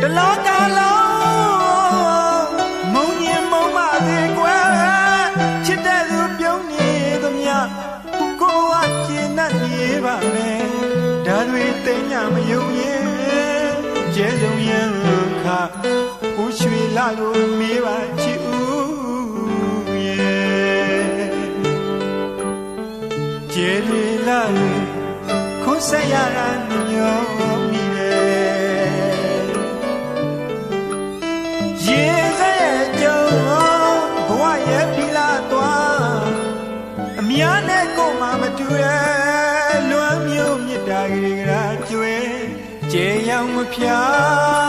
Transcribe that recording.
တလောကလုံးမုံညင်မုံမသေးကွယ်ချစ်တဲ့သူပြုံးနေသမျှကိုကကျဉ်တ်နေပါမယ်ဒါတွေသိညာမယုံရင်ကျဲဆုံးရင်ခါဦးရွှေလာလို့မေးပါချစ်ဦးရဲ့ကျဲတွေလာခွန်းဆက်ရတာညောမိတယ်ရေစရဲ့ကြုံဘဝရဲ့ဖီလာသွားအများနဲ့ကိုမှမတူရဲ့လွမ်းမျိုးမြတ်တာကြီးကကျွဲကျေရောင်မဖြာ